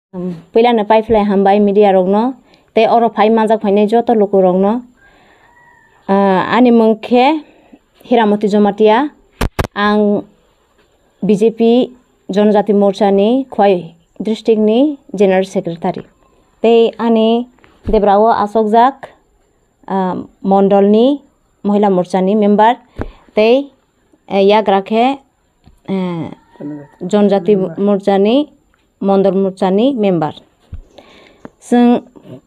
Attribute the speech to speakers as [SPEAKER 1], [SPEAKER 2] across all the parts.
[SPEAKER 1] Pila pai fly hambai media rogno te oro phai manjak phainai joto loku rogno ani mungkhe Hiramati Jomatia ang BJP Jonojati Morcha ni Khwai district ni general secretary te ani debrao asokjak mondol ni Mohila Morcha ni member te yakrakhe Jonojati Morcha ni Mondol Morcha ni member जों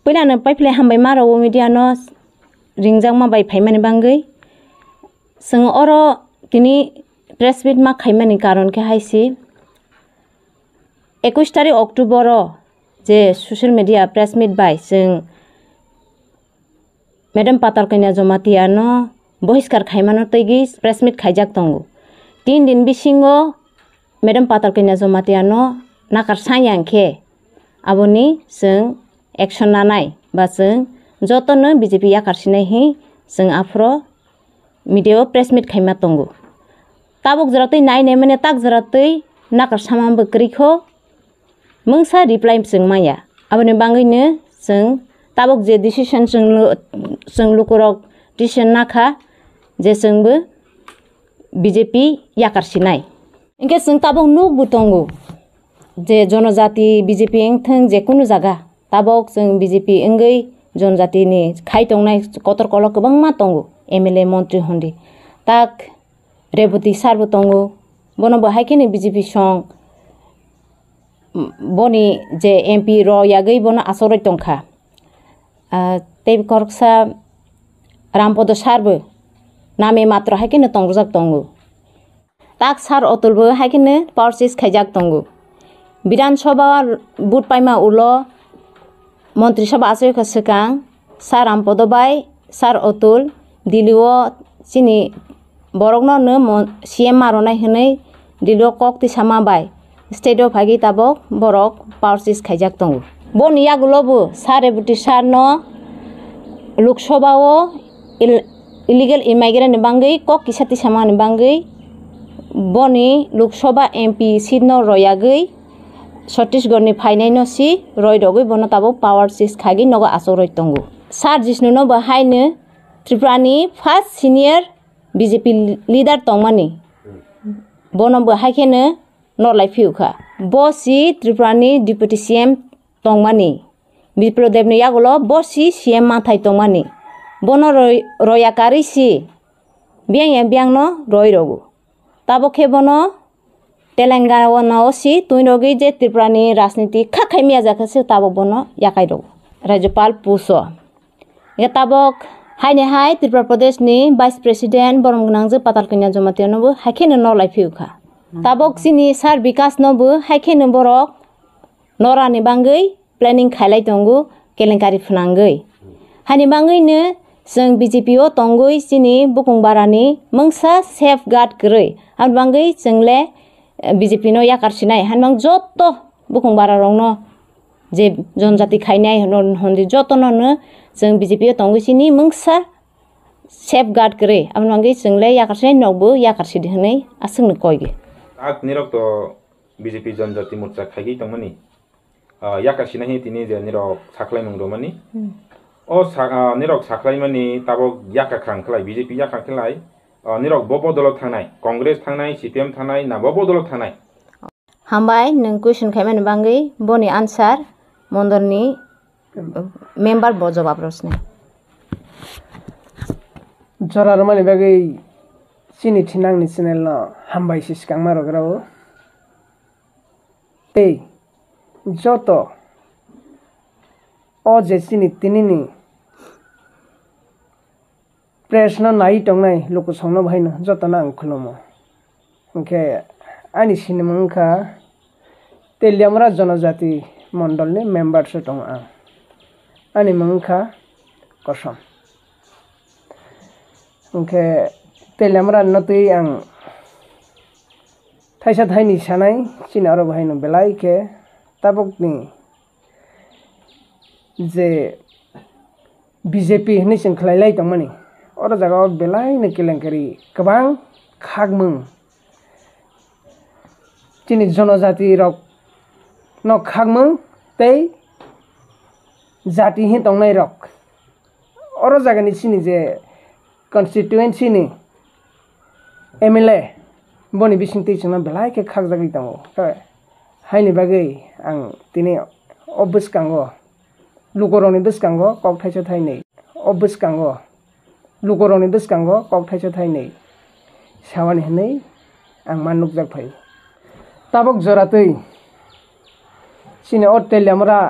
[SPEAKER 1] पहिलानो पाइफले हामबाय माराव media no ringjak ma bai phaimani bangui जों अरो तिनी press meet मा खाइमानि कारण के हाइसि 21 तारिख October जे social media press meet bai जों Madam Patal kanya Jomatia no बहिष्कार खाइमानो तैगि press meet खाइजाक तंगु 3 दिन बिसिङो Madam Patal kanya Jomatia no nakar sayangखे aboni जों action nanai ba जों jotono BJP yakarsinai hi जों afro media press meet खाइमा तंगु tabuk jaratai nainai mane tak jaratai nakar samam bkrikho mungsa reply जों maya aboni bangaiनो जों tabuk je decision जों lukurok decision nakha je जोंबो BJP yakarsinai इंके जों tabuk nukbo tongo जे जनजाति BJP engthang je kunu jaga tabok जों BJP engei जनजाति ni khai tongnai kotor kolok kwbangma tongo MLA मन्त्री होndi tak Rebati सारबो tongo bono bo haikene BJP song boni je MP ro yagei bono asoroi tongkha tei korksa Rampodo sarbo name matra haikene tongjak tongo tak sar otulbo haikene purchase khaijak tongo Bidan Sabha Bud Paima Ulo Montri Sabha Asoyka Sekang Sar Rampodo bai Sar Otul Dilio Sini Borokno no CM Maronai Hene Dilio Kokti Sama bai State of Hagi Tabok Borok Purchase Khaijak Tongo Bon Yagulobu Sar Ebuti Sar no Lok Sabha o illegal immigrant bangai kok kisati sama bangai boni Lok Sabha MP Sidno Royagei Chhattisgarh ni phainai no si roi rogoi bono tabo power sis khagi nogo asoroi tongo sar jisnu no bahaino Tripura ni first senior BJP leader tongmani bono bahaikene norlai phiukha bosi Tripura ni deputy CM tongmani Biprodev ni yagulo bosi CM mathai tongmani bono royakari si biang no roi rogo tabo khebono Telangana osi tuinogi je Tripura ni rajniti khakai mia jakase tabo bono yakai ro Rajyapal Puso ya tabok haine hai Tripura Pradesh ni Vice President Boromgnangje Patal kanya Jomatia no bo haikene no lai phiukha tabok sini sar Vikas no bo haikene borok norani bangai planning khailai tongo kelenkari phunangoi hani bangai ne जों BJP o tongoi sini bukungbarani mungsa safeguard groi han bangai जोंले BJP no yakarsinai hanmang joto bukungbara rongno je jonjati khainai hondi joto no जों BJP o tongoi sini mungsa safeguard groi amnangai जोंले yakarsinai nokbo yakarsidi hnai asungno koige
[SPEAKER 2] ak nirok to BJP jonjati morcha khaigi tongmani yakarsinai hi tini je nirok saklai mungdomani o nirok saklai mani tabo yakakrang khlai BJP yakrang khlai nirok bobo dolo thangnai Congress thangnai CPM thangnai na bobo dolo thangnai
[SPEAKER 1] hambai nung question khaimani bangai boni answer mondorni member bo jawab rosne
[SPEAKER 3] jora romani bagai sini thinang ni channel no hambai siskang maro grao te joto o je sini tinini press no nai tongnai loko songno bhaino jotona ang khlomo oke ani sinimangkha teliamra jonojati mondol ni member se tong ani mangkha kosam oke teliamra notui ang thaisa thaini sanai sini aro bhaino belai ke tabokni je BJP ni sing khlailai tongmani oro jaga belai ne kelenkari kabang khagmung chini jonojati rok no khagmung tei jati hi tongnai rok oro jaga ni sini je constituency ni MLA boni bisingtui chungna belai ke khagjagui tongo haini bagui ang tini obuskango lukoroni bwskango kok thaisa thainei obuskango lukoroni bwskango kok thaisa thainei sawani hinei ang manukjak phai tabok joratui chini oteliamra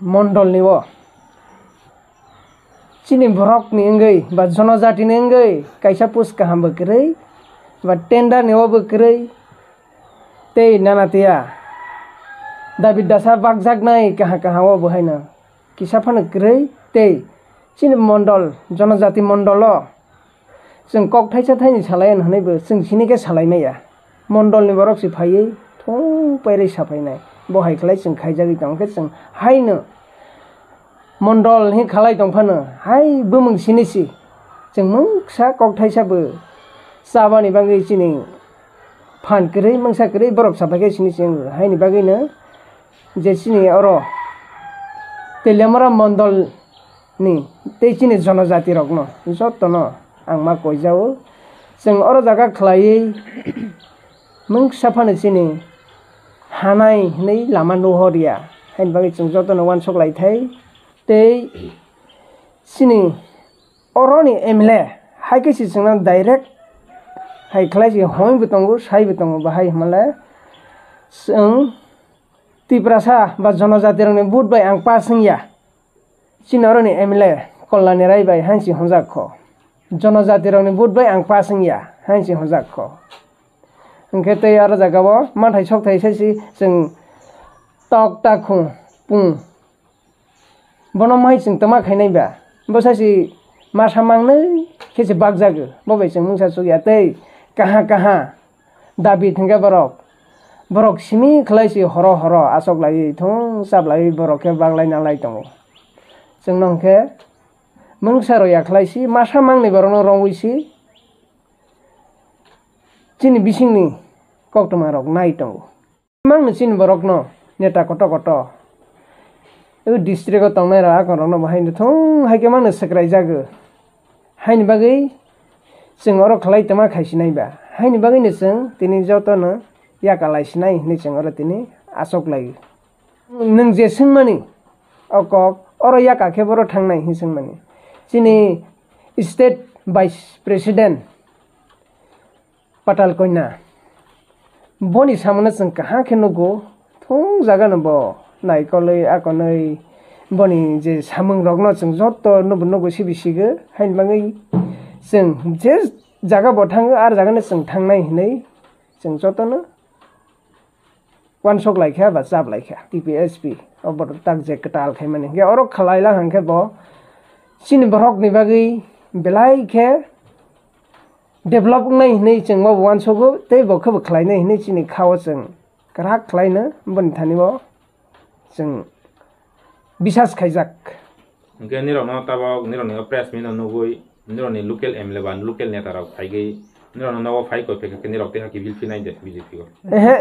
[SPEAKER 3] mondol niwo chini borok ni engei ba jonojati ni engei kaisa puska hamba krei ba tender niwo bo krei tei nanatia David dasa bagjak nai kaha kaha wo bo haina kisa phana krei tei chini mondol jonojati mondolo जों कक थाइसा थाइनि सालायन हनैबो जों सिनिके सालायनाया मण्डलनि बरक सि फायै थं पैरै साफायनाय बहाय खलाय जों खायजागि दंके जों हायनो मण्डल हि खालाय दंफानो हाय बोमों सिनिसि जों मोंसा कक थाइसाबो साबानि बागै सिनि फानकरै मोंसाकरै बरक साफायके सिनिसि हायनि बागैनो जे सिनि अरो तेलियामरा मण्डल नि तै सिनि जनजाति रकनो जत्तनो आं मा कइजाओ जों अरो जागा खलायै मोंसा फानो सिनि हानाय नै लामा नहरिया हायनि बागै जों जत्तनो वानसक लायथाय तै सिनि अरोनि एमएलए हायकेसि जोंना डाइरेक्ट हाय खलायसि हयबो दंगो सायबो दंगो बाहाय हमले जों तिप्रासा बा जनजाति रंनि बुट बाय आं पासिंया सिनि अरोनि एमएलए कल्याणी राय बाय हांसि हजाक ख जनजाति रंनि बुट बाय आं पासिंया हांसि हजाक ख ओंखे तै आरो जागाबो माथाय सकथाय सायसि जों तक ताखु पुं बनो माइ जों तमा खायनायबा बसासि मासा मांनै खेसे बागजागो बबाय जों मुंसा सुगिया तै काहा काहा दाबि थंगा बरक सिमि खलायसि हर हर आसक लायै थं साबलायै बरकखे बागलाय नालाय दङ जों नंखे मोंसा रया खलायसि मासा मांनै बरनो रंवैसि चिनि बिसिंनि कक्टमा रक नाय दङ मांनो चिनि बरकनो नेता कट कट ए डिस्ट्रिक्टआव तंनाय रा आकरनो बाहायनो थं हायके मांनो सक्राय जागो हायनि बागै जों अरो खलाय तमा खायसिनायबा हायनि बागैनो जों तिनि जतनो याका लायसिनाय नि जों अरो तिनि आसक लायो नों जे सोंमानि अकक अरो याका खेबरो थांनाय हि सोंमानि चिनि state vice president Patal kanya boni samana जों कहा के नुगो थं जागा नबो नायकलै आकनै बनि जे सामों रगनो जों जत्त नुगो सिबिसिगो हायनि बागै जों जे जागा बथाङो आरो जागानो जों थांनाय हिनै जों जत्तनो वानसक लायखा बा जाब लायखा TPSP अबर ताक जे कटाल खायमानि गे अरो खलायला हांखे बो सिनि बरक नि बागै बेलायखे डेभलप नाय हिनै जों बो वानसको तै बखबो खलायनाय हिनै सिनि खाव जों ग्राक खलायनो बनि थानिबो जों बिसास खायजाक
[SPEAKER 2] ओंखे निरनो ताबो निरनो प्रेस मिन नगुइ निरनो लोकल एमएलए बान लोकल नेता राव फाइगै निरनो नव फाइ को फेके निरक्ते हाकि बिल फिनाय दे बीजेपी को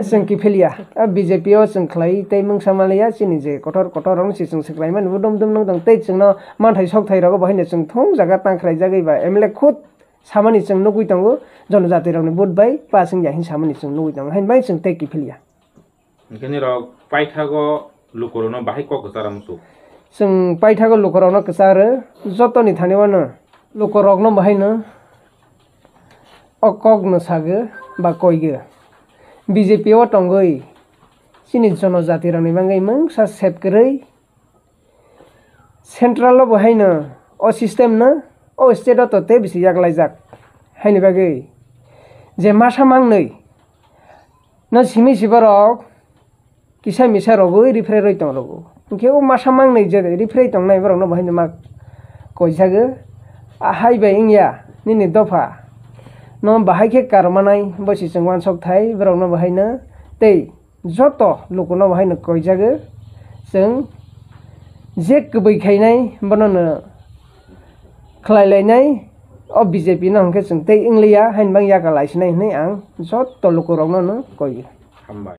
[SPEAKER 3] जों कि फेलिया बीजेपी ओ जों खलाय तै मुंसामालिया सिनि जे कटर कटर रं सि जों सख्लायमान बुदम दम नदं तै जोंनो मानथाय सकथाय रगो बाहायनो जों थं जागा तांख्राय जागैबा एमएलए खुद सामानि जों नुगुइ दंगो जनजाति रंनि बुट बाय पासिं जाहिन सामानि जों नुगुइ दंगो हाइन बाय जों तै कि फेलिया
[SPEAKER 2] ओंखे निरक पाइथागो लुकरनो बाहाय को गसारामसु
[SPEAKER 3] जों पाइथागो लुकरनो कसारो जतनि थानिवानो लुकरगनो बाहायनो अकगनो सागो बा कयगो बीजेपी ओ तंगै सिनि जनजाति रंनि बांगै मोंसा सेबगरै सेन्ट्रल बाहायनो अ सिस्टेम न अ स्टेट तो ते बिसि यागलायजाक हायनि बागै जे मासा मांनै न सिमि सिबरक किसा मिसा रगो रिफ्रे रय दं रगो ओंखे ओ मासा मांनै जे रिफ्रे दंनाय बरनो बाहायनो मा कयजागो हायबाय इंया निनि दफा न बाहायखे कारमानाय बसि जों वानसक थाय बरनो बाहायनो तै जत लोकनो बाहायनो कयजागो जों जे गबैखायनाय बननो खलायलायनाय अ बीजेपी न हंखे जों तै इंलिया हायनबां याका लायसिनाय नै आं जत लोकरगनो कयो हामबाय।